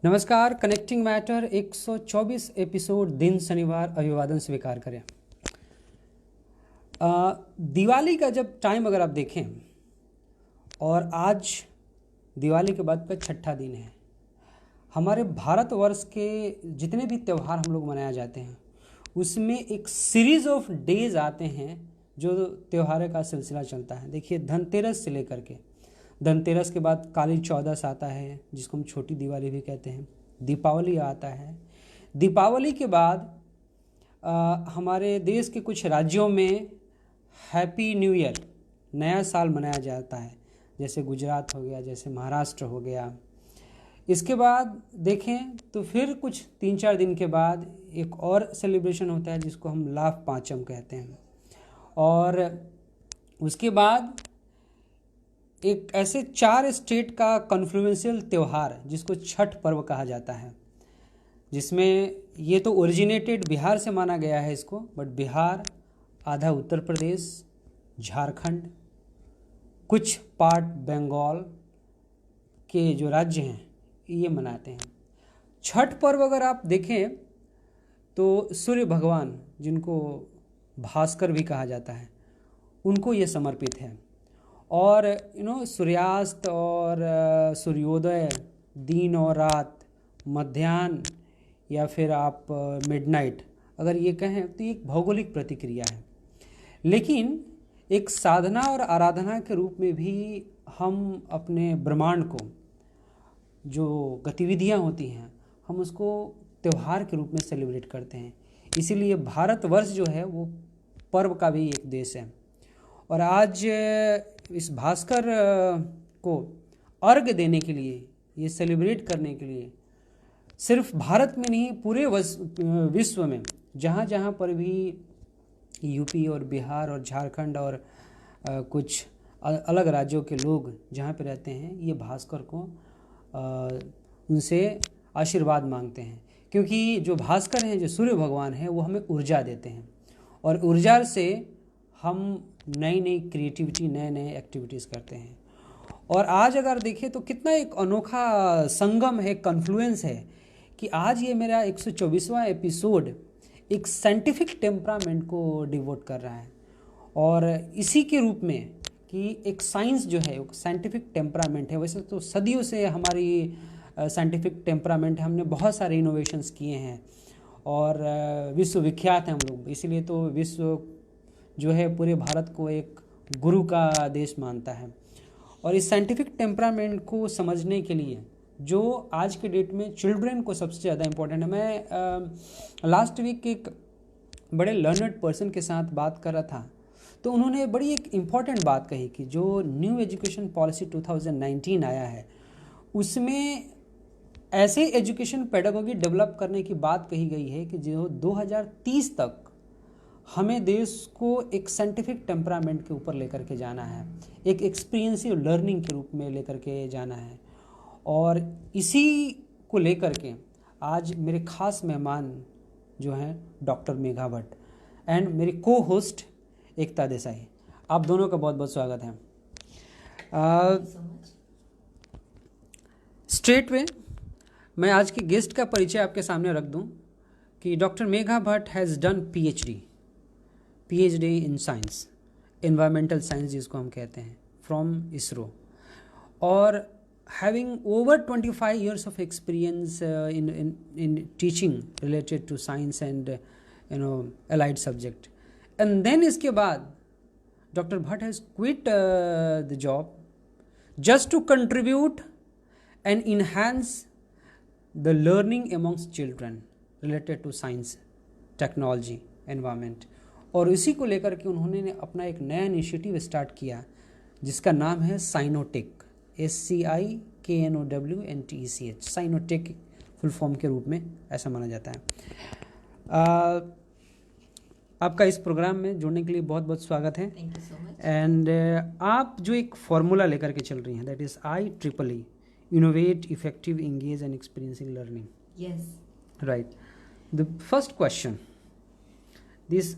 नमस्कार। Connecting matter 124 episode दिन शनिवार अभिवादन स्वीकार करें। दिवाली का जब टाइम अगर आप देखें और आज दिवाली के बाद का छठा दिन है। हमारे भारतवर्ष के जितने भी त्यौहार हम लोग मनाया जाते हैं उसमें एक सीरीज ऑफ डेज आते हैं जो त्योहारों का सिलसिला चलता है। देखिए, धनतेरस से लेकर के धनतेरस के बाद काली चौदस आता है जिसको हम छोटी दिवाली भी कहते हैं। दीपावली आता है। दीपावली के बाद हमारे देश के कुछ राज्यों में हैप्पी न्यू ईयर नया साल मनाया जाता है, जैसे गुजरात हो गया, जैसे महाराष्ट्र हो गया। इसके बाद देखें तो फिर कुछ 3-4 दिन के बाद एक और सेलिब्रेशन होता है जिसको हम लाभ पांचम कहते हैं। और उसके बाद एक ऐसे 4 स्टेट का कॉन्फ्लुएंशियल त्यौहार जिसको छठ पर्व कहा जाता है, जिसमें ये तो ओरिजिनेटेड बिहार से माना गया है इसको, बट बिहार, आधा उत्तर प्रदेश, झारखंड, कुछ पार्ट बंगाल के जो राज्य हैं ये मनाते हैं। छठ पर्व अगर आप देखें तो सूर्य भगवान, जिनको भास्कर भी कहा जाता है, उनको ये समर्पित है। और सूर्यास्त और सूर्योदय, दिन और रात, मध्याह्न या फिर आप मिडनाइट अगर ये कहें तो ये एक भौगोलिक प्रतिक्रिया है, लेकिन एक साधना और आराधना के रूप में भी हम अपने ब्रह्मांड को जो गतिविधियां होती हैं हम उसको त्यौहार के रूप में सेलिब्रेट करते हैं। इसीलिए भारतवर्ष जो है वो पर्व का भी एक देश है। और आज इस भास्कर को अर्घ देने के लिए, ये सेलिब्रेट करने के लिए सिर्फ भारत में नहीं पूरे विश्व में जहाँ जहाँ पर भी यूपी और बिहार और झारखंड और कुछ अलग राज्यों के लोग जहाँ पे रहते हैं ये भास्कर को उनसे आशीर्वाद मांगते हैं, क्योंकि जो भास्कर हैं, जो सूर्य भगवान हैं, वो हमें ऊर्जा देते हैं और ऊर्जा से हम नई नई क्रिएटिविटी, नए नए एक्टिविटीज़ करते हैं। और आज अगर देखें तो कितना एक अनोखा संगम है, कन्फ्लुएंस है कि आज ये मेरा 124वां एपिसोड एक साइंटिफिक टेम्परामेंट को डिवोट कर रहा है। और इसी के रूप में कि एक साइंस जो है, एक साइंटिफिक टेम्परामेंट है। वैसे तो सदियों से हमारी साइंटिफिक टेम्परामेंट है, हमने बहुत सारे इनोवेशंस किए हैं और विश्व विख्यात हैं हम लोग। इसीलिए तो विश्व जो है पूरे भारत को एक गुरु का देश मानता है। और इस साइंटिफिक टेम्परामेंट को समझने के लिए जो आज के डेट में चिल्ड्रन को सबसे ज़्यादा इम्पोर्टेंट है। मैं लास्ट वीक एक बड़े लर्नड पर्सन के साथ बात कर रहा था, तो उन्होंने बड़ी एक इम्पॉर्टेंट बात कही कि जो न्यू एजुकेशन पॉलिसी 2019 आया है उसमें ऐसे एजुकेशन पेडागोगी डेवलप करने की बात कही गई है कि जो 2030 तक हमें देश को एक साइंटिफिक टेम्परामेंट के ऊपर लेकर के जाना है, एक एक्सपीरियंशियल लर्निंग के रूप में लेकर के जाना है। और इसी को लेकर के आज मेरे खास मेहमान जो हैं डॉक्टर मेघा भट्ट एंड मेरी को होस्ट एकता देसाई, आप दोनों का बहुत बहुत स्वागत है। स्ट्रेट वे मैं आज के गेस्ट का परिचय आपके सामने रख दूं कि doctor Megha Bhatt has done PhD in science, environmental science जिसको हम कहते हैं, फ्रॉम इसरो, और having over 25 years of experience in teaching related to science and allied subject. And then इसके बाद doctor Bhatt has quit the job just to contribute and enhance the learning amongst children related to science, technology, environment. और इसी को लेकर के उन्होंने अपना एक नया इनिशिएटिव स्टार्ट किया जिसका नाम है SciKnowTech, SciKnowTech, SciKnowTech full form के रूप में ऐसा माना जाता है। आपका इस प्रोग्राम में जुड़ने के लिए बहुत बहुत स्वागत है। Thank you so much. And आप जो एक फॉर्मूला लेकर के चल रही हैं, that is IEEE, innovate, effective, engage and experiential learning. Yes, right. The first question, this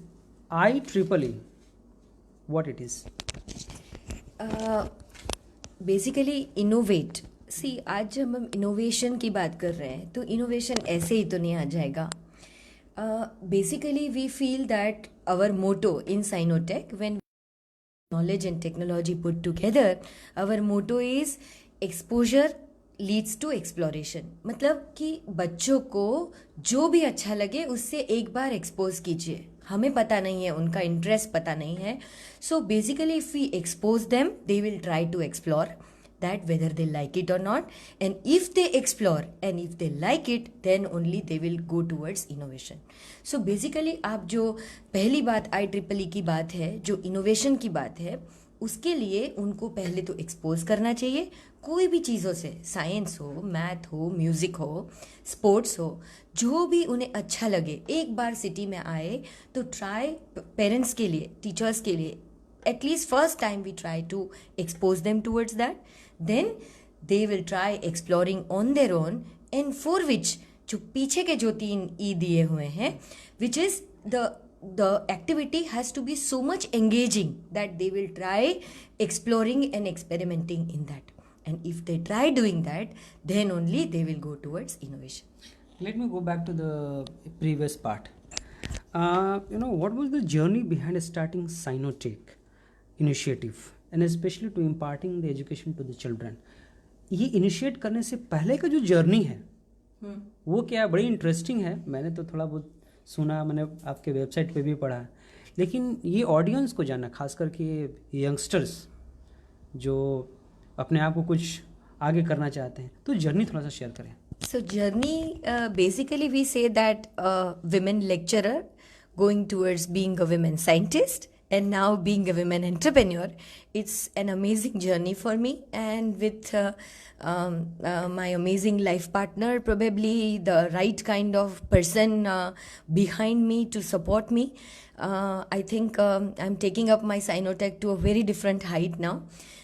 IEEE, what it is? Basically innovate सी आज जब हम इनोवेशन की बात कर रहे हैं तो इनोवेशन ऐसे ही तो नहीं आ जाएगा. Basically we feel that our motto in SciKnowTech, when knowledge and technology put together, our motto is exposure leads to exploration. मतलब कि बच्चों को जो भी अच्छा लगे उससे एक बार एक्सपोज कीजिए. हमें पता नहीं है, उनका इंटरेस्ट पता नहीं है. So basically if we expose them, they will try to explore that whether they like it or not, and if they explore and if they like it, then only they will go towards innovation. So basically आप जो पहली बात IEEE की बात है, जो innovation की बात है, उसके लिए उनको पहले तो एक्सपोज करना चाहिए. कोई भी चीज़ों से, साइंस हो, मैथ हो, म्यूज़िक हो, स्पोर्ट्स हो, जो भी उन्हें अच्छा लगे, एक बार सिटी में आए तो ट्राई, पेरेंट्स के लिए, टीचर्स के लिए, at least first time we try to expose them towards that. Then they will try exploring on their own, and for which जो पीछे के जो 3 E दिए हुए हैं, which is the activity has to be so much engaging that they will try exploring and experimenting in that. And if they try doing that, then only they will go towards innovation. Let me go back to the previous part. What was the journey behind starting Sci.Know.Tech initiative, and especially to imparting the education to the children? ये initiate करने से पहले का जो journey है वो क्या बड़ी इंटरेस्टिंग है. मैंने तो थोड़ा बहुत सुना, मैंने आपके वेबसाइट पे भी पढ़ा, लेकिन ये ऑडियंस को जानना, खास करके यंगस्टर्स जो अपने आप को कुछ आगे करना चाहते हैं, तो जर्नी थोड़ा सा शेयर करें. So journey, basically we say that women lecturer going towards being a women scientist and now being a women entrepreneur. It's an amazing journey for me, and with my amazing life partner, probably the right kind of person behind me to support me. I think I'm taking up my Sci.Know.Tech to a very different height now.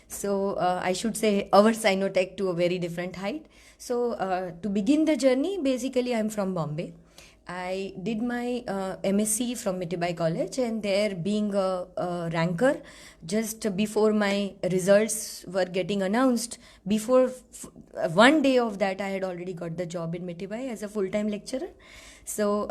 So I should say our Sci.Know.Tech to a very different height. So to begin the journey, basically I'm from Bombay. I did my MSc from Mitibai College, and there being a ranker, just before my results were getting announced, before one day of that I had already got the job in Mitibai as a full-time lecturer. So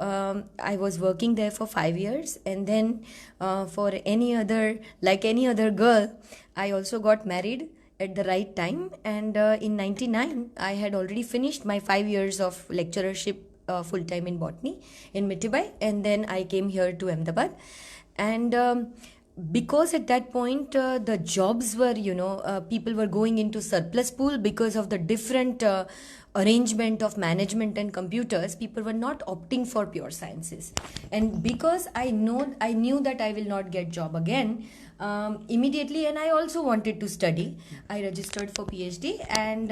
I was working there for 5 years, and then for any other girl, I also got married at the right time, and in 99 I had already finished my 5 years of lecturership full-time in botany in Mitibai, and then I came here to Ahmedabad. And because at that point the jobs were, people were going into surplus pool because of the different arrangement of management and computers, people were not opting for pure sciences. And because I knew that I will not get job again immediately, and I also wanted to study, I registered for PhD, and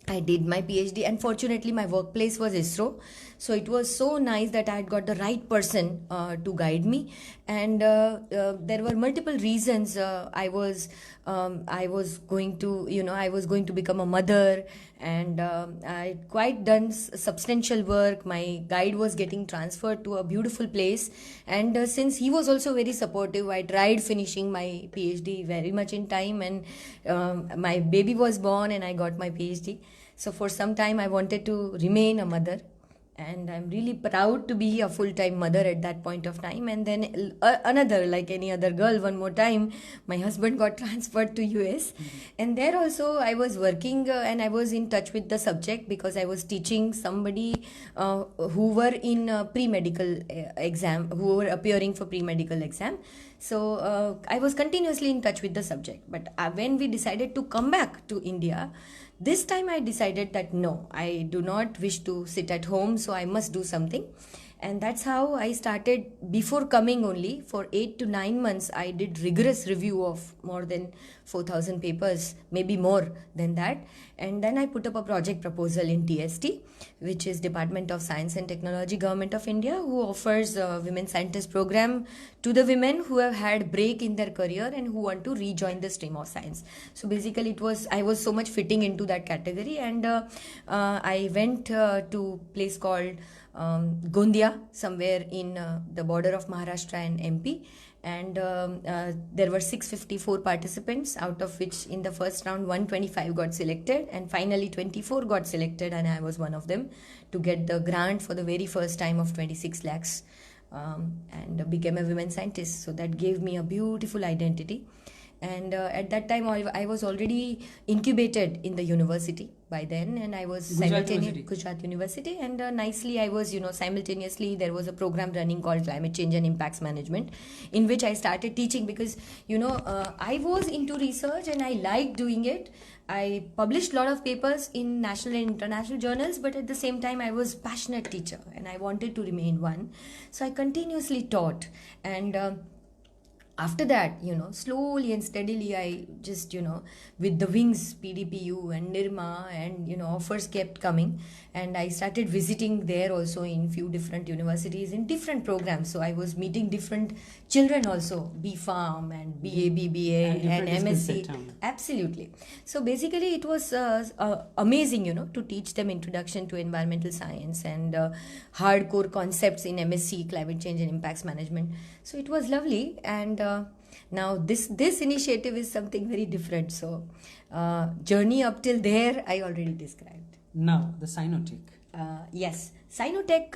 I did my PhD, and fortunately my workplace was ISRO. So it was so nice that I had got the right person to guide me, and there were multiple reasons. I was going to become a mother, and I quite done substantial work. My guide was getting transferred to a beautiful place, and since he was also very supportive, I tried finishing my PhD very much in time, and my baby was born and I got my PhD. So for some time I wanted to remain a mother, and I'm really proud to be a full-time mother at that point of time. And then another, like any other girl, one more time my husband got transferred to US, and there also I was working and I was in touch with the subject because I was teaching somebody who were in pre-medical exam, who were appearing for pre-medical exam. So I was continuously in touch with the subject. But when we decided to come back to India, this time I decided that no, I do not wish to sit at home, so I must do something. And that's how I started. Before coming only, for 8 to 9 months, I did rigorous review of more than 4,000 papers, maybe more than that. And then I put up a project proposal in TST, which is Department of Science and Technology, Government of India, who offers a women scientist program to the women who have had break in their career and who want to rejoin the stream of science. So basically I was so much fitting into that category, and I went to a place called Gondia, somewhere in the border of Maharashtra and MP, and there were 654 participants, out of which in the first round 125 got selected, and finally 24 got selected, and I was one of them, to get the grant for the very first time of 26 lakhs, and became a women scientist. So that gave me a beautiful identity. And at that time I was already incubated in the university by then, and I was Gujarat University, and nicely I was, simultaneously there was a program running called Climate Change and Impacts Management, in which I started teaching, because I was into research and I liked doing it. I published a lot of papers in national and international journals, but at the same time I was a passionate teacher and I wanted to remain one. So I continuously taught, and after that, slowly and steadily, I just, with the wings, PDPU and NIRMA, and, offers kept coming. And I started visiting there also in few different universities in different programs. So I was meeting different children also, B.Pharm and BA, BBA and MSc. Absolutely. So basically it was amazing, to teach them introduction to environmental science and hardcore concepts in MSc, Climate Change and Impacts Management. So it was lovely. And now this initiative is something very different. So journey up till there I already described. Now the Sci.Know.Tech. Yes, Sci.Know.Tech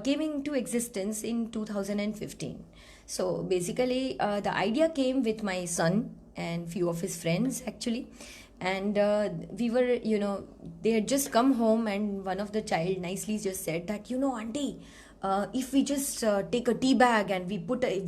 came into existence in 2015. So basically the idea came with my son and few of his friends actually. And we were, they had just come home, and one of the child nicely just said that, auntie, if we just take a tea bag and we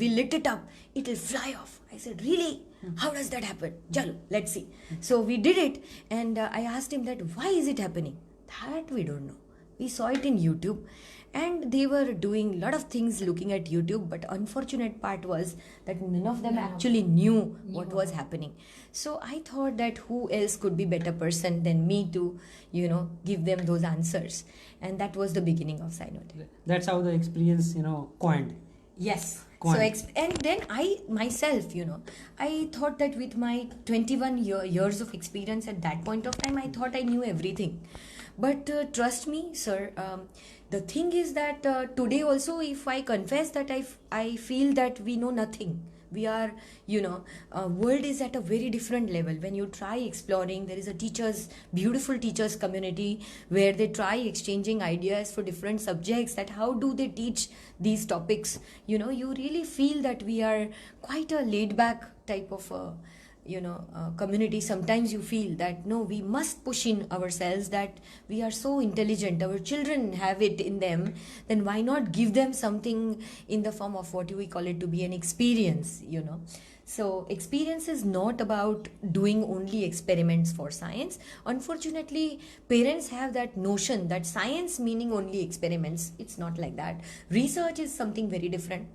lit it up, it will fly off. I said, really? How does that happen? Chalo, let's see. So we did it, and I asked him that why is it happening? That we don't know. We saw it in YouTube, and they were doing a lot of things looking at YouTube, but unfortunate part was that none of them actually knew what was happening. So I thought that who else could be better person than me to, give them those answers. And that was the beginning of Sci.Know.Tech. That's how the experience, coined. Yes. So, and then I myself, I thought that with my 21 years of experience at that point of time, I thought I knew everything. But trust me, sir, the thing is that today also, if I confess that I feel that we know nothing. We are, world is at a very different level. When you try exploring, there is a beautiful teachers community where they try exchanging ideas for different subjects, that how do they teach these topics. You really feel that we are quite a laid back type of community. Sometimes you feel that no, we must push in ourselves, that we are so intelligent, our children have it in them, then why not give them something in the form of what we call it to be an experience. So experience is not about doing only experiments for science. Unfortunately, parents have that notion that science meaning only experiments. It's not like that. Research is something very different.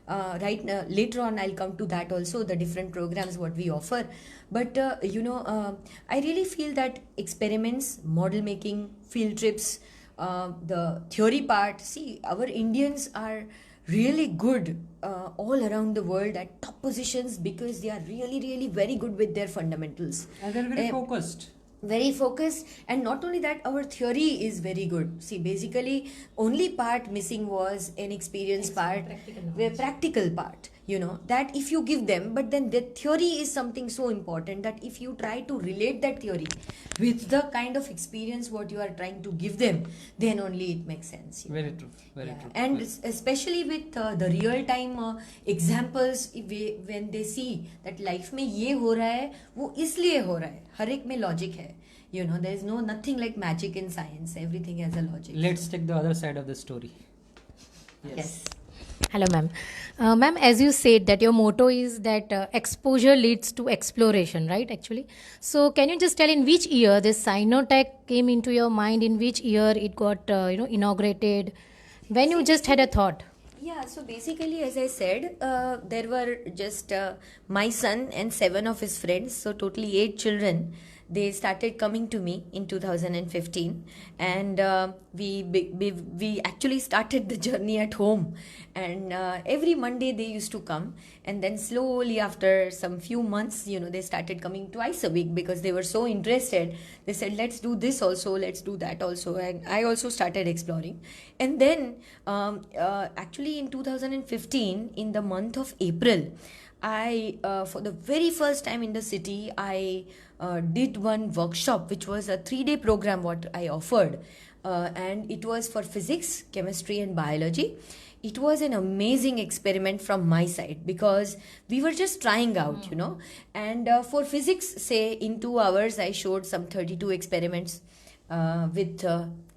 Right now, later on I'll come to that also, the different programs what we offer. But I really feel that experiments, model making, field trips, the theory part, see, our Indians are really good all around the world at top positions, because they are really, really very good with their fundamentals. And they're very focused. Very focused. And not only that, our theory is very good. See, basically only part missing was an experience part, practical part, that if you give them, but then the theory is something so important that if you try to relate that theory with the kind of experience what you are trying to give them, then only it makes sense. Very true. Very true. And especially with the real time examples, when they see that life में ये हो रहा है, वो इसलिए हो रहा है, हर एक में logic है. There is nothing like magic in science. Everything has a logic. Let's take the other side of the story. Yes. Hello, ma'am. Ma'am, as you said that your motto is that exposure leads to exploration, right? Actually, so can you just tell in which year this Sci.Know.Tech came into your mind? In which year it got inaugurated? When you just had a thought? Yeah, so basically, as I said, there were just my son and 7 of his friends, so totally 8 children. they started coming to me in 2015, and we actually started the journey at home, and every Monday they used to come, and then slowly after some few months, they started coming twice a week because they were so interested. They said, let's do this also, let's do that also, and I also started exploring. And then actually in 2015, in the month of April, I for the very first time in the city, I did one workshop, which was a 3-day program what I offered, and it was for physics, chemistry, and biology. It was an amazing experiment from my side because we were just trying out, And for physics, say in 2 hours, I showed some 32 experiments with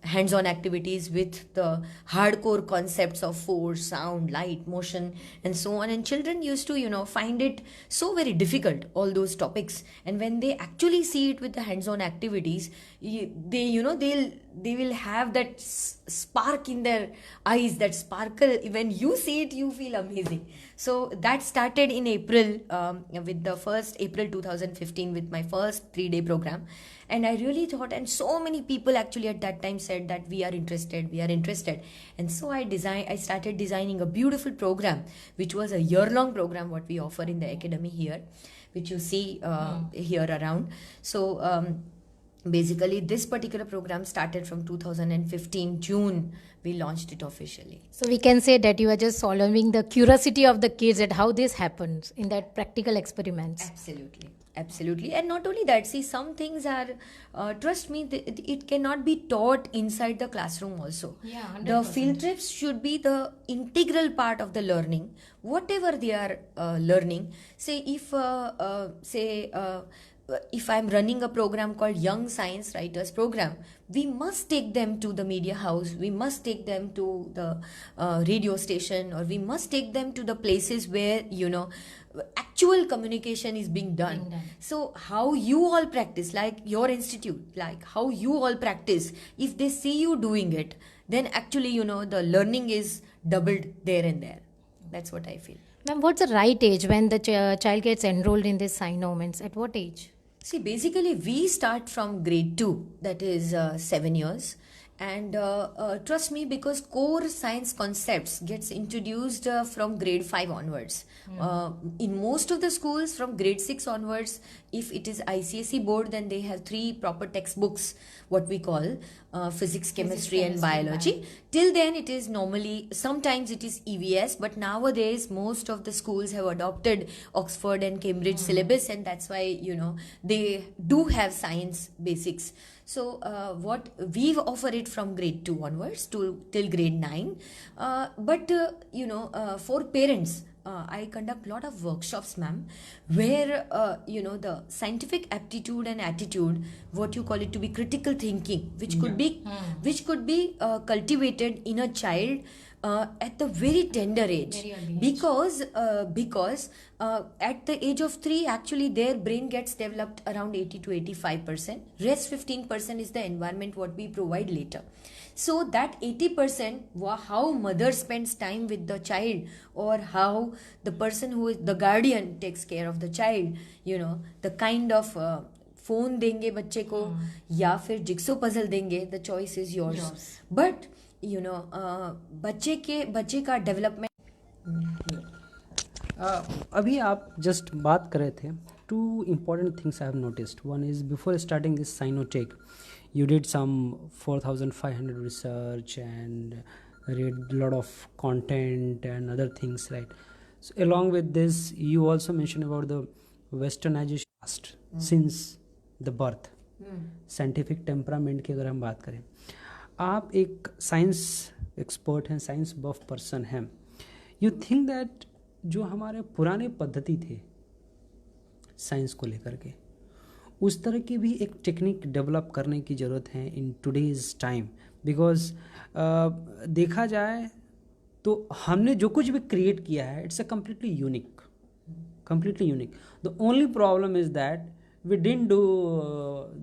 hands-on activities with the hardcore concepts of force, sound, light, motion, and so on. And children used to, find it so very difficult, all those topics. And when they actually see it with the hands-on activities, they will have that spark in their eyes, that sparkle. When you see it, you feel amazing. So that started in April, with the first April 2015 with my first 3-day program. And I really thought, and so many people actually at that time said that we are interested. And so I started designing a beautiful program, which was a year-long program, what we offer in the academy here, which you see here around. So basically, this particular program started from 2015 June. We launched it officially. So we can say that you are just solving the curiosity of the kids at how this happens in that practical experiments. Absolutely. And not only that, see, some things are, trust me, it cannot be taught inside the classroom also. Yeah, 100%. The field trips should be the integral part of the learning, whatever they are learning. Say, if I'm running a program called Young Science Writers Program, we must take them to the media house, we must take them to the radio station, or we must take them to the places where, actual communication is being done. So how you all practice, like your institute, like how you all practice, if they see you doing it, then actually, the learning is doubled there and there. That's what I feel. Ma'am, what's the right age when the child gets enrolled in this Sci.Know? Means at what age? See, basically, we start from grade 2, that is 7 years. And trust me, because core science concepts gets introduced from grade 5 onwards. In most of the schools, from grade 6 onwards, if it is ICSE board, then they have 3 proper textbooks, what we call physics, chemistry, and biology. Till then, it is normally, sometimes it is EVS, but nowadays, most of the schools have adopted Oxford and Cambridge syllabus, and that's why, they do have science basics. So what we offer it from grade 2 onwards till grade 9. But for parents, I conduct a lot of workshops, ma'am, where the scientific aptitude and attitude, what you call it to be critical thinking, which could be cultivated in a child at the very tender age, because at the age of 3, actually their brain gets developed around 80 to 85%. Rest 15% is the environment what we provide later. So that 80%, how mother spends time with the child, or how the person who is the guardian takes care of the child, the kind of phone देंगे बच्चे को या फिर jigsaw puzzle देंगे, the choice is yours. But बच्चे का development, अभी आप जस्ट बात कर रहे थे, 2 important things I have noticed. One is, before starting this Sci.Know.Tech, you did some 4,500 research and read a lot of content and other things, right? So along with this, you also mentioned about the westernization past since the birth. Scientific temperament की अगर हम बात करें, आप एक science expert हैं, science बफ person हैं, you think that जो हमारे पुराने पद्धति थे साइंस को लेकर के, उस तरह की भी एक टेक्निक डेवलप करने की ज़रूरत है इन टुडेज़ टाइम? बिकॉज देखा जाए तो हमने जो कुछ भी क्रिएट किया है, it's a completely unique. The only problem is that we didn't do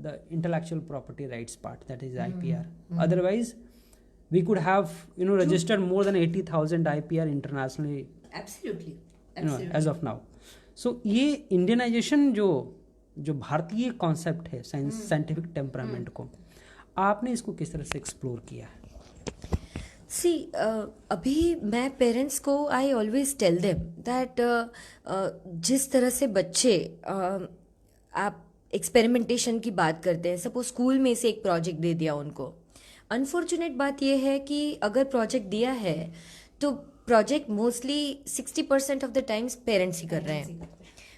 the intellectual property rights part, that is IPR. Otherwise we could have registered more than 80,000 IPR internationally. Absolutely. As of now. So ये Indianisation जो जो भारतीय concept है scientific temperament को, आपने इसको किस तरह से एक्सप्लोर किया है? सी अभी मैं पेरेंट्स को I always tell them that जिस तरह से बच्चे आप एक्सपेरिमेंटेशन की बात करते हैं, सपोज स्कूल में से एक प्रोजेक्ट दे दिया उनको, अनफॉर्चुनेट बात यह है कि अगर प्रोजेक्ट दिया है तो project mostly 60% of the times parents ही कर रहे हैं,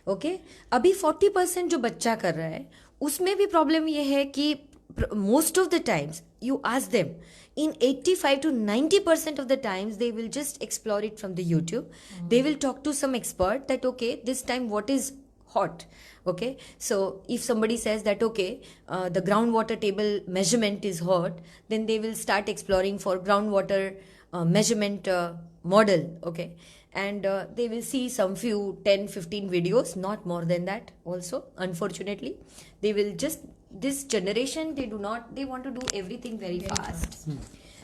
ओके अभी 40% जो बच्चा कर रहा है उसमें भी प्रॉब्लम ये है कि most of the times you ask them, in 85 to 90% of the times they will just explore it from the YouTube. They will talk to some expert that okay, this time what is hot, okay, so if somebody says that okay, the groundwater table measurement is hot, then they will start exploring for groundwater measurement model, okay, and they will see some few 10-15 videos, not more than that. Also unfortunately they will just, this generation they want to do everything very fast.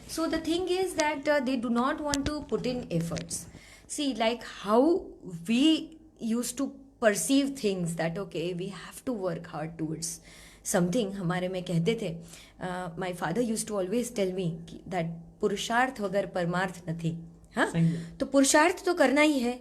So the thing is that they do not want to put in efforts. See, like how we used to perceive things that okay, we have to work hard towards something. हमारे में कहते थे, my father used to always tell me that पुरुषार्थ वगर परमार्थ नहीं, हाँ, तो पुरुषार्थ तो करना ही है.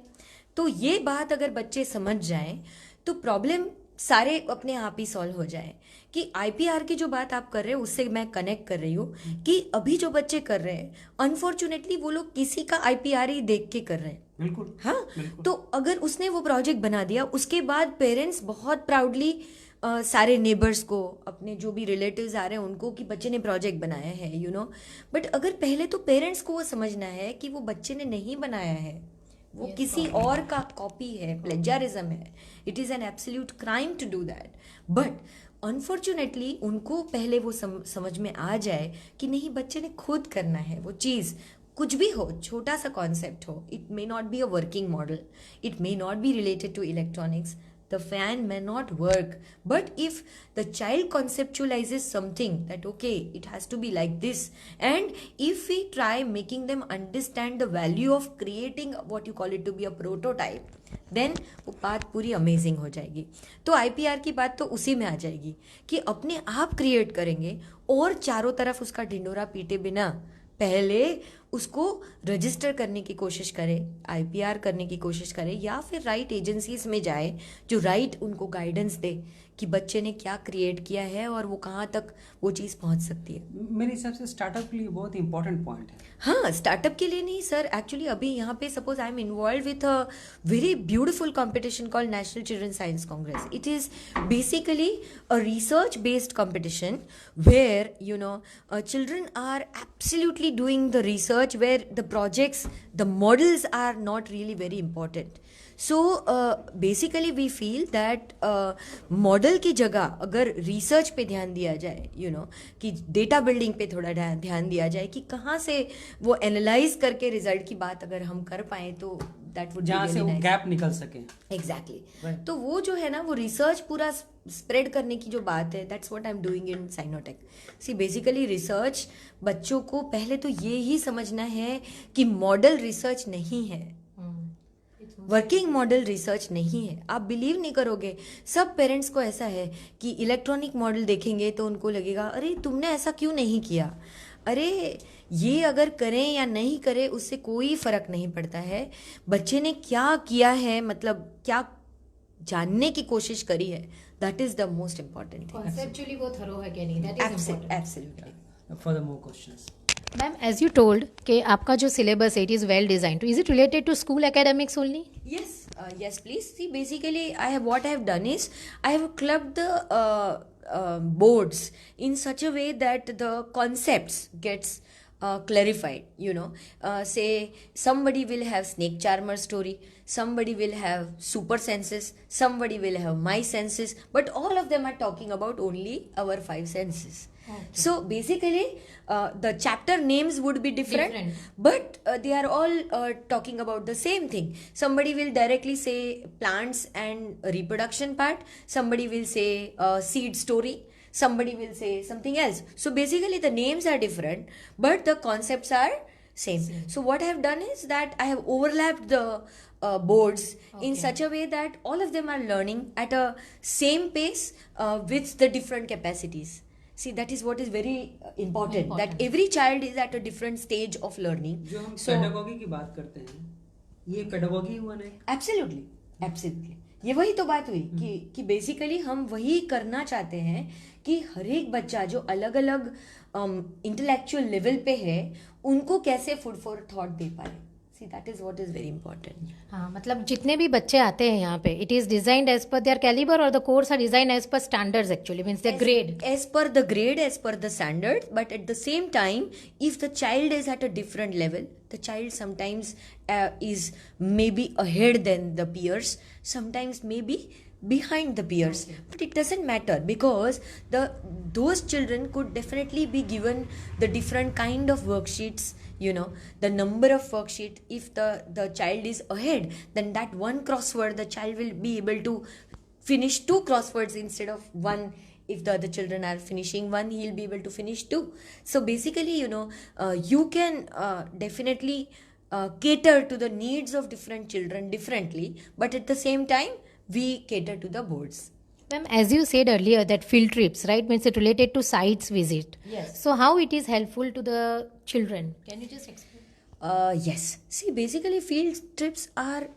तो ये बात अगर बच्चे समझ जाएं तो प्रॉब्लम सारे अपने आप ही सॉल्व हो जाए. कि आईपीआर की जो बात आप कर रहे हो उससे मैं कनेक्ट कर रही हूँ कि अभी जो बच्चे कर रहे हैं अनफॉर्चुनेटली वो लोग किसी का आईपीआर ही देख के कर रहे हैं. बिल्कुल, हाँ बिल्कुल. तो अगर उसने वो प्रोजेक्ट बना दिया, उसके बाद पेरेंट्स बहुत प्राउडली सारे नेबर्स को, अपने जो भी रिलेटिव्स आ रहे हैं उनको कि बच्चे ने प्रोजेक्ट बनाया है, यू नो. बट अगर पहले तो पेरेंट्स को वो समझना है कि वो बच्चे ने नहीं बनाया है, वो किसी और का कॉपी है, प्लेजरिज्म है. It is an absolute crime to do that. But unfortunately उनको पहले वो समझ में आ जाए कि नहीं, बच्चे ने खुद करना है वो चीज़. कुछ भी हो, छोटा सा कॉन्सेप्ट हो, it may not be a working model, it may not be related to electronics, the fan may not work, but if the child conceptualizes something that okay, it has to be like this, and if we try making them understand the value of creating what you call it to be a prototype, then वो बात पूरी amazing हो जाएगी. तो IPR की बात तो उसी में आ जाएगी कि अपने आप क्रिएट करेंगे और चारों तरफ उसका ढिंडोरा पीटे बिना पहले उसको रजिस्टर करने की कोशिश करें, आईपीआर करने की कोशिश करें, या फिर राइट एजेंसीज में जाए जो राइट उनको गाइडेंस दे कि बच्चे ने क्या क्रिएट किया है और वो कहाँ तक वो चीज़ पहुँच सकती है. मेरे हिसाब से स्टार्टअप के लिए बहुत इंपॉर्टेंट पॉइंट है. हाँ, स्टार्टअप के लिए नहीं सर, एक्चुअली अभी यहाँ पे suppose I am involve with a very beautiful competition called National Children Science Congress. It is basically a research based competition where you know children are absolutely doing the research where the projects, the models are not really very important. So basically we feel that model की जगह अगर research पे ध्यान दिया जाए, you know, कि data building पे थोड़ा ध्यान दिया जाए कि कहाँ से वो एनालाइज करके रिजल्ट की बात अगर हम कर पाए तो दैट वुड जहाँ से वो गैप निकल सके. एग्जैक्टली. तो वो जो है ना, वो रिसर्च पूरा स्प्रेड करने की जो बात है, that's what I am doing in SciKnowTech. See basically research, बच्चों को पहले तो ये ही समझना है कि मॉडल रिसर्च नहीं है, वर्किंग मॉडल रिसर्च नहीं है. आप बिलीव नहीं करोगे, सब पेरेंट्स को ऐसा है कि इलेक्ट्रॉनिक मॉडल देखेंगे तो उनको लगेगा अरे तुमने ऐसा क्यों नहीं किया. अरे ये अगर करें या नहीं करें उससे कोई फर्क नहीं पड़ता है, बच्चे ने क्या किया है, मतलब क्या जानने की कोशिश करी है, that is the most important thing. Conceptually वो थरो है कि नहीं, that is important. Absolutely. Further more questions. Ma'am, as you told कि आपका जो सिलेबस है इट इज़ वेल डिजाइन, तो is it related to school academics only? Yes, please. See, basically, what I have done is I have clubbed the boards in such a way that the concepts gets clarified. You know, say somebody will have snake charmer story, somebody will have super senses, somebody will have my senses, but all of them are talking about only our 5 senses. Okay. So basically, the chapter names would be different. But they are all talking about the same thing. Somebody will directly say plants and reproduction part. Somebody will say seed story. Somebody will say something else. So basically, the names are different, but the concepts are same. So what I have done is that I have overlapped the boards in Okay. such a way that all of them are learning at a same pace with the different capacities. See, that is what is very important, that Important. every child is at a different stage of learning. जो हम So pedagogy की बात करते हैं, ये pedagogy हुआ ना एक? एब्सोल्युटली ये वही तो बात हुई कि बेसिकली हम वही करना चाहते हैं कि हर एक बच्चा जो अलग अलग इंटेलेक्चुअल लेवल पे है उनको कैसे फूड फॉर थॉट दे पाए. See, that is what is very important. हाँ, मतलब जितने भी बच्चे आते हैं यहाँ पे, it is designed as per their calibre और the course are designed as per standards, actually means the grade. As per the grade, as per the standard, but at the same time, if the child is at a different level, the child sometimes is maybe ahead than the peers, sometimes maybe behind the peers. Okay. But it doesn't matter, because those children could definitely be given the different kind of worksheets, the number of worksheet. If the child is ahead, then that one crossword the child will be able to finish 2 crosswords instead of 1. If the other children are finishing 1, he'll be able to finish 2. So basically, you can definitely cater to the needs of different children differently, but at the same time we cater to the boards. Ma'am, as you said earlier that field trips, right, means it related to sites visit. Yes. So how it is helpful to the children? Can you just explain? Yes. See, basically field trips are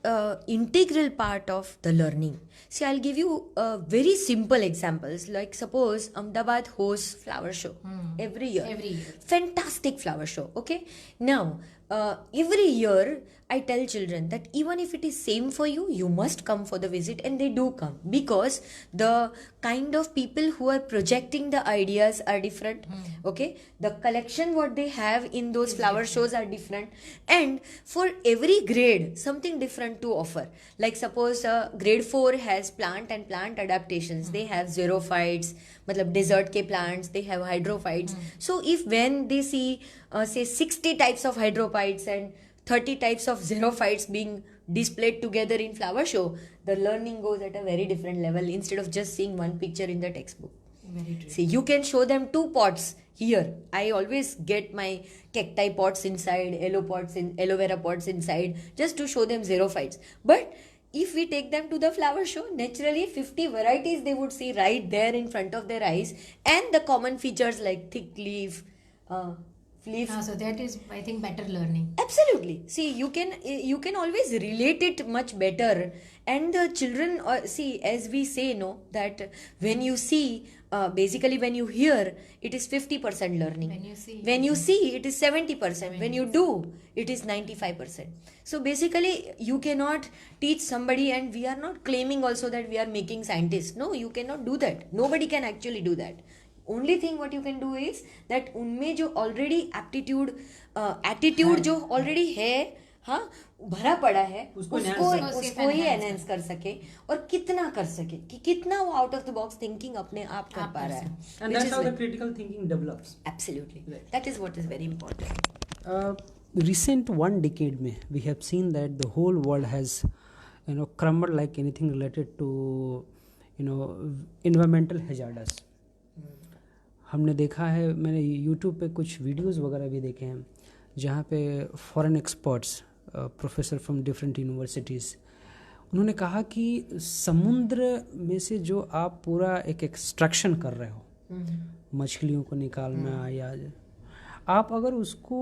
integral part of the learning. See, I'll give you very simple examples. Like suppose Ahmedabad hosts flower show every year. Every year. Fantastic flower show. Okay. Now, every year I tell children that even if it is same for you, you must come for the visit, and they do come, because the kind of people who are projecting the ideas are different. Okay, the collection what they have in those flower shows are different, and for every grade something different to offer. Like suppose grade 4 has plant and plant adaptations. They have xerophytes, matlab desert ke plants, they have hydrophytes. So if when they see say 60 types of hydrophytes and 30 types of xerophytes being displayed together in flower show, the learning goes at a very different level, instead of just seeing one picture in the textbook. Very true. See, you can show them 2 pots here. I always get my cacti pots inside, aloe vera pots inside, just to show them xerophytes. But if we take them to the flower show, naturally 50 varieties they would see right there in front of their eyes, and the common features like thick leaf, leaf. So that is, I think, better learning. Absolutely. See, you can always relate it much better, and the children see, as we say, that when you see, basically when you hear, it is 50% learning. When you see, it is 70%. When you do, it is 95%. So basically, you cannot teach somebody, and we are not claiming also that we are making scientists. No, you cannot do that. Nobody can actually do that. Only thing what you can do is that उनमें जो already attitude जो already है, हाँ, भरा पड़ा है, उसको ही enhance कर सके, और कितना कर सके, कि कितना वो out of the box thinking अपने आप कर पा रहा है. And that's how the critical thinking develops. Absolutely. That is what is very important. Recent 1 decade में we have seen that the whole world has crumbled like anything related to environmental hazards. हमने देखा है, मैंने YouTube पे कुछ videos वगैरह भी देखे हैं जहाँ पे foreign experts, professor from different universities, उन्होंने कहा कि समुद्र में से जो आप पूरा एक एक्सट्रैक्शन कर रहे हो, मछलियों को निकालना, या आप अगर उसको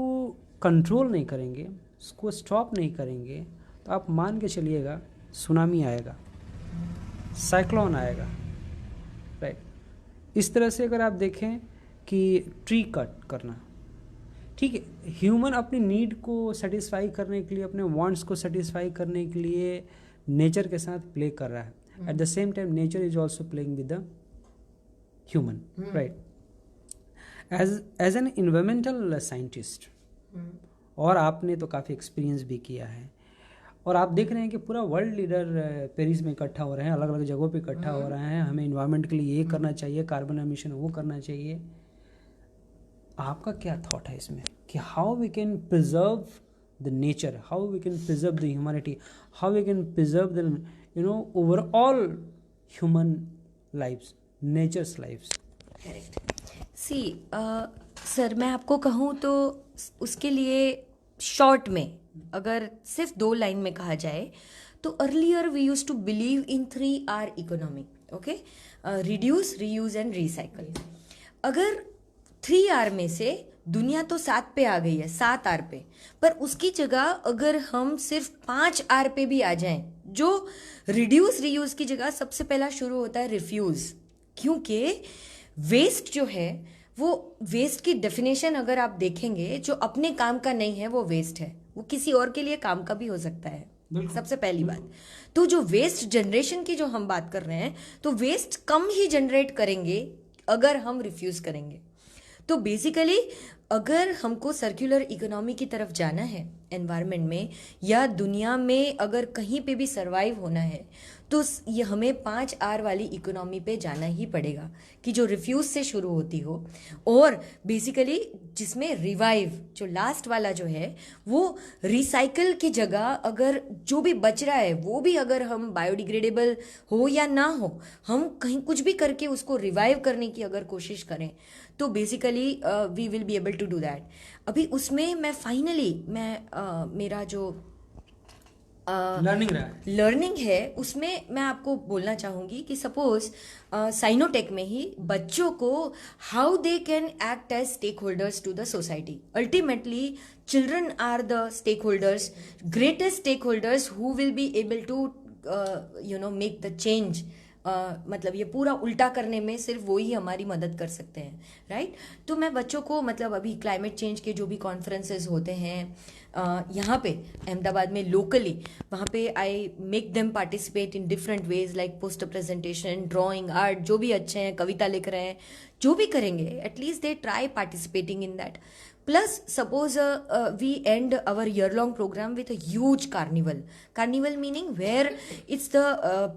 कंट्रोल नहीं करेंगे, उसको स्टॉप नहीं करेंगे, तो आप मान के चलिएगा सुनामी आएगा, साइक्लोन आएगा, राइट. इस तरह से अगर आप देखें कि ट्री कट करना, ठीक है, ह्यूमन अपनी नीड को सेटिस्फाई करने के लिए, अपने वांट्स को सेटिस्फाई करने के लिए नेचर के साथ प्ले कर रहा है. At the same time nature is also playing with the human, right. As an environmental scientist, और आपने तो काफ़ी एक्सपीरियंस भी किया है, और आप देख रहे हैं कि पूरा वर्ल्ड लीडर पेरिस में इकट्ठा हो रहे हैं, अलग अलग जगहों पे इकट्ठा हो रहे हैं, हमें इन्वायरमेंट के लिए ये करना चाहिए, कार्बन एमिशन वो करना चाहिए. आपका क्या थॉट है इसमें कि how we can preserve the nature, how we can preserve the humanity, how we can preserve the overall human lifes, natures lifes? Correct. See sir, मैं आपको कहूँ तो उसके लिए शॉर्ट में अगर सिर्फ 2 लाइन में कहा जाए तो earlier we use to believe in 3R economy, okay, reduce, reuse and recycle. अगर 3R में से दुनिया तो 7 पे आ गई है, 7R पे, पर उसकी जगह अगर हम सिर्फ 5R पे भी आ जाएं, जो रिड्यूस रीयूज की जगह सबसे पहला शुरू होता है रिफ्यूज, क्योंकि वेस्ट जो है वो वेस्ट की डेफिनेशन अगर आप देखेंगे, जो अपने काम का नहीं है वो वेस्ट है, वो किसी और के लिए काम का भी हो सकता है, सबसे पहली बात। तो जो वेस्ट जनरेशन की जो हम बात कर रहे हैं, तो वेस्ट कम ही जनरेट करेंगे अगर हम रिफ्यूज करेंगे। तो बेसिकली अगर हमको सर्कुलर इकोनॉमी की तरफ जाना है एनवायरनमेंट में, या दुनिया में अगर कहीं पे भी सरवाइव होना है, तो ये हमें 5R वाली इकोनॉमी पे जाना ही पड़ेगा, कि जो रिफ्यूज से शुरू होती हो, और बेसिकली जिसमें रिवाइव, जो लास्ट वाला जो है वो रिसाइकल की जगह अगर जो भी बच रहा है वो भी अगर हम बायोडिग्रेडेबल हो या ना हो, हम कहीं कुछ भी करके उसको रिवाइव करने की अगर कोशिश करें, तो basically we will be able to do that. अभी उसमें मैं फाइनली मेरा जो लर्निंग है उसमें मैं आपको बोलना चाहूँगी कि सपोज Sci.Know.Tech में ही बच्चों को how they can act as stakeholders to the society. Ultimately children are the stakeholders, greatest stakeholders who will be able to make the change. मतलब ये पूरा उल्टा करने में सिर्फ वो ही हमारी मदद कर सकते हैं, राइट। तो मैं बच्चों को मतलब अभी क्लाइमेट चेंज के जो भी कॉन्फ्रेंसेस होते हैं यहाँ पे अहमदाबाद में लोकली, वहाँ पे I make them participate in different ways, like poster presentation, drawing, art, जो भी अच्छे हैं, कविता लिख रहे हैं, जो भी करेंगे at least they try participating in that. Plus, suppose we end our year-long program with a huge carnival. Carnival meaning where it's the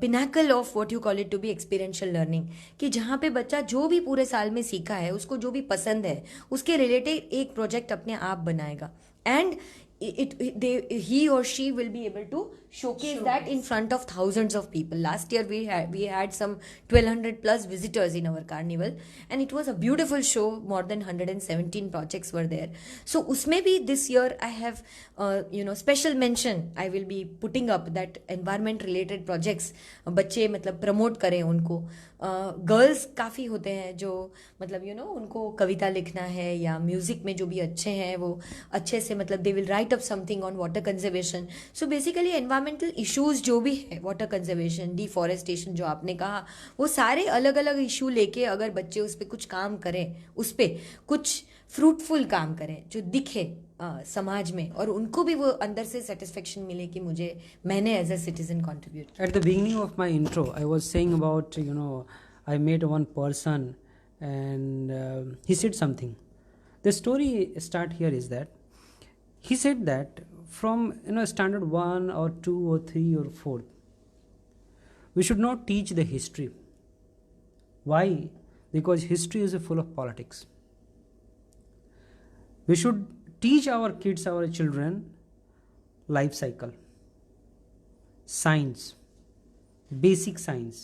pinnacle of what you call it to be experiential learning. कि जहाँ पे बच्चा जो भी पूरे साल में सीखा है, उसको जो भी पसंद है, उसके रिलेटेड एक प्रोजेक्ट अपने आप बनाएगा, and he or she will be able to showcase that in front of thousands of people. Last year we had some 1200 plus visitors in our carnival, and it was a beautiful show. More than 117 projects were there. So usme bhi this year I have special mention I will be putting up that environment related projects बच्चे मतलब promote करें उनको। Girls काफ़ी होते हैं जो मतलब उनको कविता लिखना है या म्यूज़िक में जो भी अच्छे हैं वो अच्छे से मतलब they will write up something on water conservation. So basically environmental issues जो भी है, वाटर कंजर्वेशन, डिफॉरेस्टेशन जो आपने कहा, वो सारे अलग अलग इशू लेके अगर बच्चे उस पर कुछ काम करें, उस पर कुछ फ्रूटफुल काम करें जो दिखे समाज में, और उनको भी वो अंदर से सेटिस्फेक्शन मिले कि मैंने as a citizen contribute. At the beginning of my intro, I was saying about I met one person and he said something. The story start here is that he said that from standard 1 or 2 or 3 or 4, we should not teach the history. Why? Because history is full of politics. We should teach our kids, our children, life cycle, science, basic science,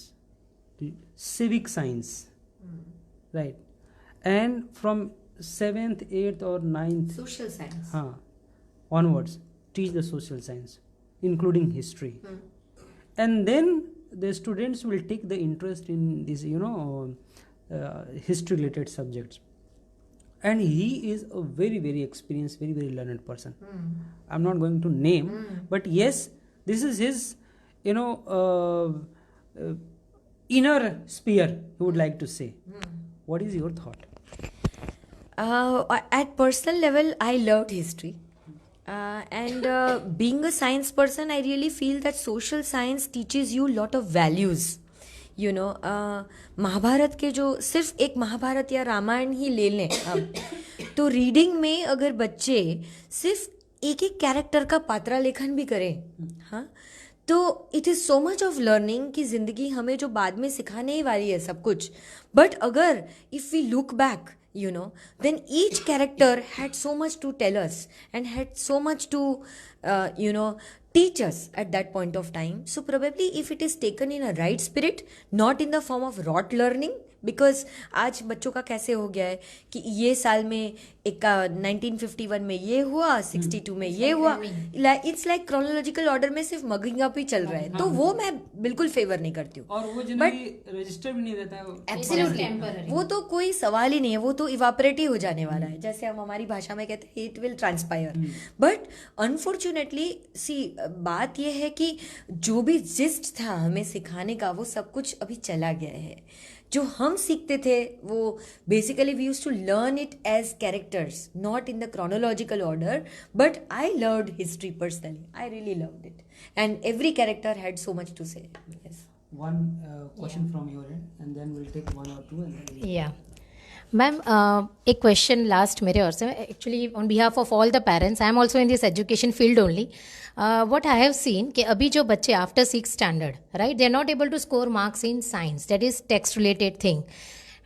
civic science, right? And from 7th, 8th or 9th social science onwards, teach the social science, including history. And then the students will take the interest in these history related subjects. And he is a very, very experienced, very, very learned person. I'm not going to name, but yes, this is his, inner sphere, he would like to say. What is your thought? At personal level, I loved history. And being a science person, I really feel that social science teaches you a lot of values. Mahabharata के जो सिर्फ एक महाभारत या रामायण ही ले लें अब, तो reading में अगर बच्चे सिर्फ एक एक कैरेक्टर का पात्रा लेखन भी करें, हाँ, तो it is so much of learning कि ज़िंदगी हमें जो बाद में सिखाने ही वाली है सब कुछ। बट अगर if we look back, then each character had so much to tell us and had so much to teach us at that point of time. So probably if it is taken in a right spirit, not in the form of rote learning, because आज बच्चों का कैसे हो गया है कि ये साल में एक 1951 में ये हुआ, 62 में ये हुआ, इट्स लाइक क्रोनोलॉजिकल ऑर्डर में सिर्फ मगिंग अप ही चल रहा है। तो वो मैं बिल्कुल फेवर नहीं करती हूँ। और वो जनरली रजिस्टर भी नहीं रहता है। एब्सोल्युटली, वो तो कोई सवाल ही नहीं है, वो तो इवापोरेट ही हो जाने वाला है, जैसे हम हमारी भाषा में कहते हैं it will transpire. But unfortunately see बात यह है कि जो भी जिस्ट था हमें सिखाने का वो सब कुछ अभी चला गया है। जो हम सीखते थे वो basically we used to learn it as characters, not in the chronological order, but I loved history personally, I really loved it and every character had so much to say. One question from your end, and then we'll take one or two, and then we'll... Yeah. Ma'am एक question last मेरे ओर से, actually on behalf of all the parents, I am also in this education field only. What I have seen कि अभी जो बच्चे after 6th standard, right, they are not able to score marks in science, that is text related thing.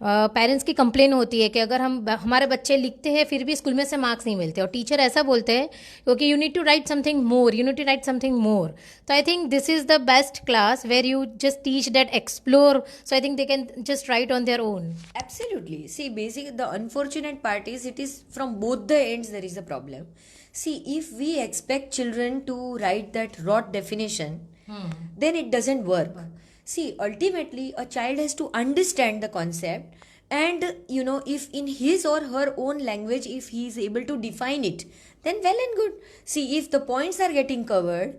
Parents की complain होती है कि अगर हमारे बच्चे लिखते हैं फिर भी स्कूल में से मार्क्स नहीं मिलते, और टीचर ऐसा बोलते हैं क्योंकि you need to write something more, you need to write something more. तो I think this is the best class where you just teach that explore, so I think they can just write on their own. Absolutely. See, basically, the unfortunate part is it is from both the ends there is a problem. See, if we expect children to write that rote definition, then it doesn't work. See, ultimately, a child has to understand the concept, and if in his or her own language, if he is able to define it, then well and good. See, if the points are getting covered,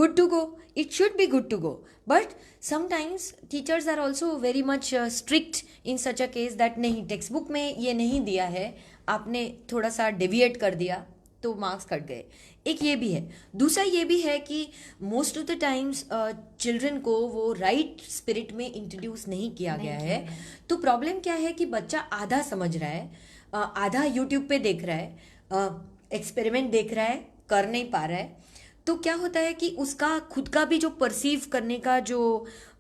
good to go. It should be good to go. But sometimes teachers are also very much strict in such a case that नहीं, text book में ये नहीं दिया है, आपने थोड़ा सा deviate कर दिया तो मार्क्स कट गए. एक ये भी है. दूसरा ये भी है कि most of the times children को वो राइट स्पिरिट में इंट्रोड्यूस नहीं किया गया है. तो प्रॉब्लम क्या है कि बच्चा आधा समझ रहा है, आधा यूट्यूब पे देख रहा है, एक्सपेरिमेंट देख रहा है, कर नहीं पा रहा है. तो क्या होता है कि उसका खुद का भी जो परसीव करने का जो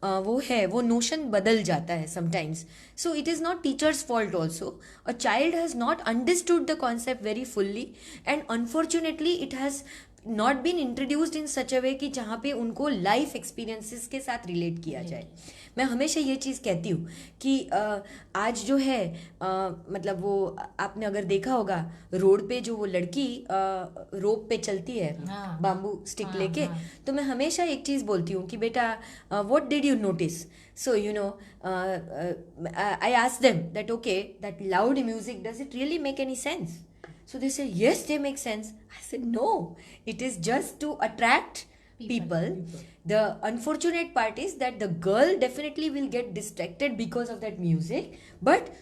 वो है, वो नोशन बदल जाता है sometimes. So it is not teacher's fault also. A child has not understood the concept very fully, and unfortunately it has not been introduced in such a way कि जहाँ पे उनको लाइफ एक्सपीरियंसेस के साथ relate किया जाए. मैं हमेशा ये चीज़ कहती हूँ कि आज जो है मतलब वो आपने अगर देखा होगा रोड पे जो वो लड़की रोप पे चलती है, बाम्बू स्टिक लेके, तो मैं हमेशा एक चीज़ बोलती हूँ कि बेटा what did you notice. So, I asked them that, okay, that loud music, does it really make any sense? So they said, yes, they make sense. I said, no, it is just to attract people. The unfortunate part is that the girl definitely will get distracted because of that music, but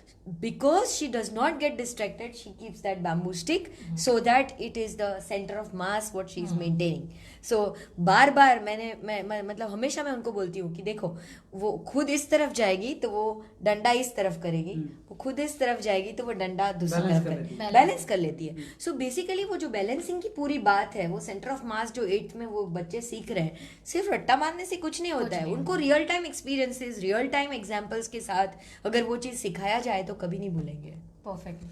because she does not get distracted, she keeps that bamboo stick so that it is the center of mass what she is maintaining. So बार बार मैं मतलब हमेशा मैं उनको बोलती हूँ कि देखो, वो खुद इस तरफ जाएगी तो वो डंडा इस तरफ करेगी, वो खुद इस तरफ जाएगी तो वो डंडा दूसरी तरफ करेगी, बैलेंस कर लेती है. सो बेसिकली वो जो बैलेंसिंग की पूरी बात है, वो सेंटर ऑफ मास जो 8th में वो बच्चे सीख रहे हैं, सिर्फ रट्टा मारने से कुछ नहीं होता है. उनको real time experiences, real time examples के साथ अगर वो चीज़ सिखाया जाए तो कभी नहीं भूलेंगे. Perfect.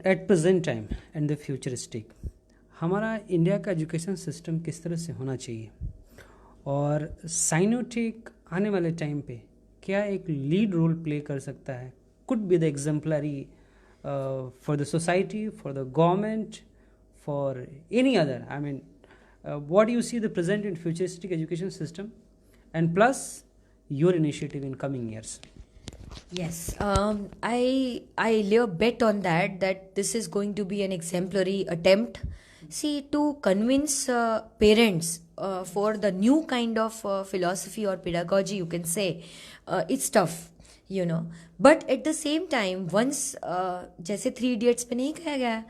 At present time and the futuristic, हमारा इंडिया का एजुकेशन सिस्टम किस तरह से होना चाहिए, और Sci.Know.Tech आने वाले टाइम पे क्या एक लीड रोल प्ले कर सकता है, could be the exemplary for the society, for the government, for any other. I mean what do you see the present and futuristic education system, and plus your initiative in coming years? Yes, I lay a bet on that this is going to be an exemplary attempt. See, to convince parents for the new kind of philosophy or pedagogy, you can say, it's tough, but at the same time, once जैसे 3 Idiots पे नहीं कहा गया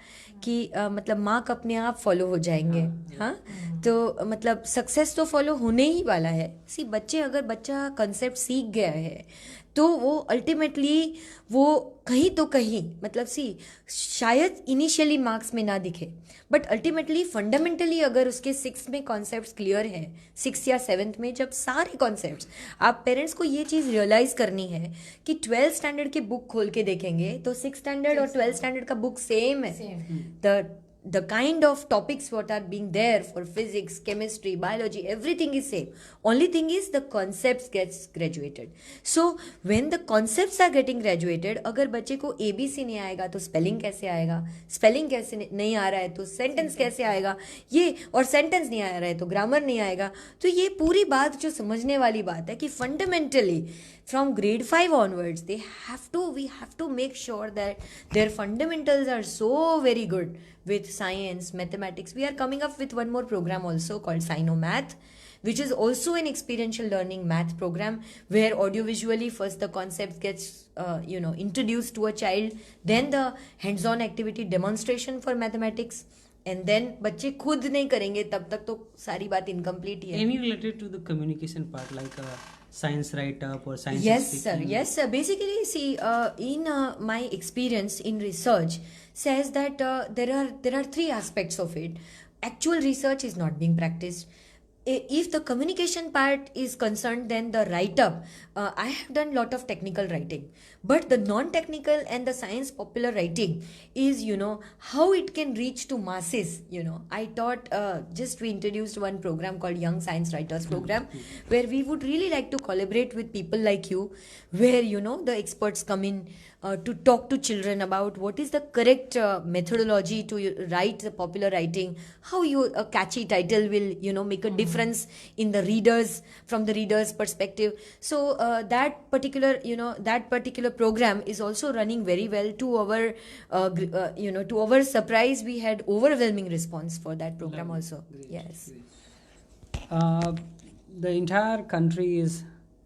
कि मतलब mark अपने आप follow हो जाएंगे, हाँ, तो मतलब सक्सेस तो फॉलो होने ही वाला है. सी अगर बच्चा कंसेप्ट सीख गया है तो वो अल्टीमेटली वो कहीं तो कहीं मतलब शायद इनिशियली मार्क्स में ना दिखे, बट अल्टीमेटली फंडामेंटली अगर उसके 6th में कॉन्सेप्ट्स क्लियर हैं, 6th या 7th में जब सारे कॉन्सेप्ट्स, आप पेरेंट्स को ये चीज़ रियलाइज़ करनी है कि 12th स्टैंडर्ड की बुक खोल के देखेंगे तो 6th स्टैंडर्ड और 12th स्टैंडर्ड का बुक सेम है. The the kind of topics what are being there for physics, chemistry, biology, everything is same. Only thing is the concepts gets graduated. So when the concepts are getting graduated, अगर बच्चे को ABC नहीं आएगा तो spelling कैसे आएगा, spelling कैसे नहीं आ रहा है तो सेंटेंस कैसे आएगा, ये और सेंटेंस नहीं आ रहा है तो ग्रामर नहीं आएगा. तो ये पूरी बात जो समझने वाली बात है कि fundamentally from grade 5 onwards we have to make sure that their fundamentals are so very good with science, mathematics. We are coming up with one more program also called Sci.Know.Math, which is also an experiential learning math program where audiovisually first the concept gets introduced to a child, then the hands-on activity demonstration for mathematics, and then बच्चे खुद नहीं करेंगे तब तक तो सारी बात incomplete ही है. Any related to the communication part, like science write-up or science Yes speaking? sir, yes sir. Basically see, in my experience in research says that there are three aspects of it. Actual research is not being practiced. If the communication part is concerned, then the write-up, I have done lot of technical writing, but the non-technical and the science popular writing is, how it can reach to masses. I taught, just we introduced one program called Young Science Writers Program, where we would really like to collaborate with people like you, where, the experts come in to talk to children about what is the correct methodology to write the popular writing, how a catchy title will, make a difference in the readers, from the reader's perspective. So that particular program is also running very well. To our surprise, we had overwhelming response for that program also. Great, Yes. great. The entire country is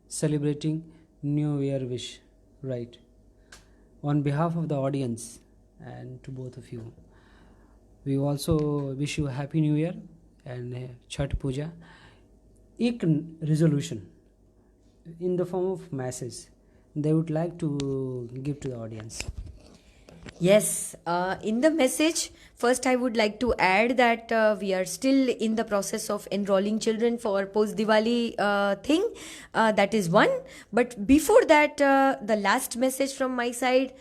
celebrating New Year wish, right? On behalf of the audience and to both of you, we also wish you a happy New Year and Chhat Puja. एक resolution in the form of message they would like to give to the audience. Yes, in the message, first I would like to add that we are still in the process of enrolling children for post-Diwali thing. That is one. But before that, the last message from my side,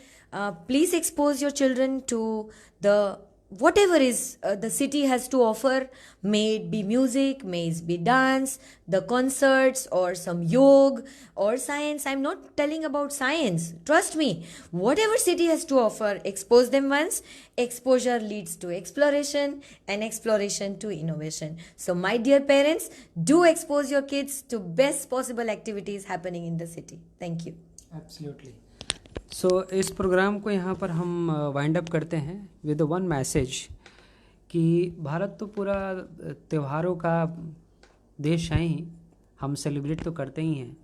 please expose your children to the whatever is the city has to offer. May it be music, may it be dance, the concerts, or some yoga or science. I'm not telling about science, trust me. Whatever city has to offer, expose them once. Exposure leads to exploration, and exploration to innovation. So my dear parents, do expose your kids to best possible activities happening in the city. Thank you. Absolutely. सो इस programme को यहाँ पर हम wind up करते हैं with one message कि भारत तो पूरा त्योहारों का देश है ही, हम सेलिब्रेट तो करते ही हैं.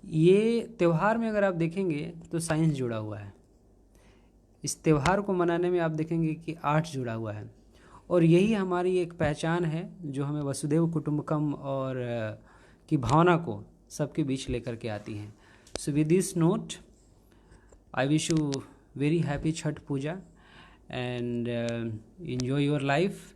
ये त्यौहार में अगर आप देखेंगे तो साइंस जुड़ा हुआ है. इस त्यौहार को मनाने में आप देखेंगे कि आर्ट जुड़ा हुआ है, और यही हमारी एक पहचान है जो हमें वसुदेव कुटुंबकम और की भावना को सबके बीच लेकर के आती हैं. So with this note I wish you very happy Chhat Puja and enjoy your life.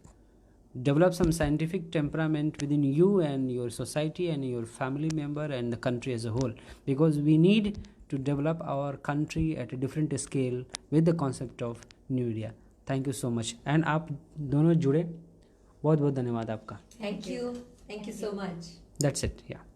Develop some scientific temperament within you and your society and your family member and the country as a whole, because we need to develop our country at a different scale with the concept of New India. Thank you so much. And आप दोनों जुड़े, बहुत बहुत धन्यवाद आपका. Thank you so much. That's it. Yeah.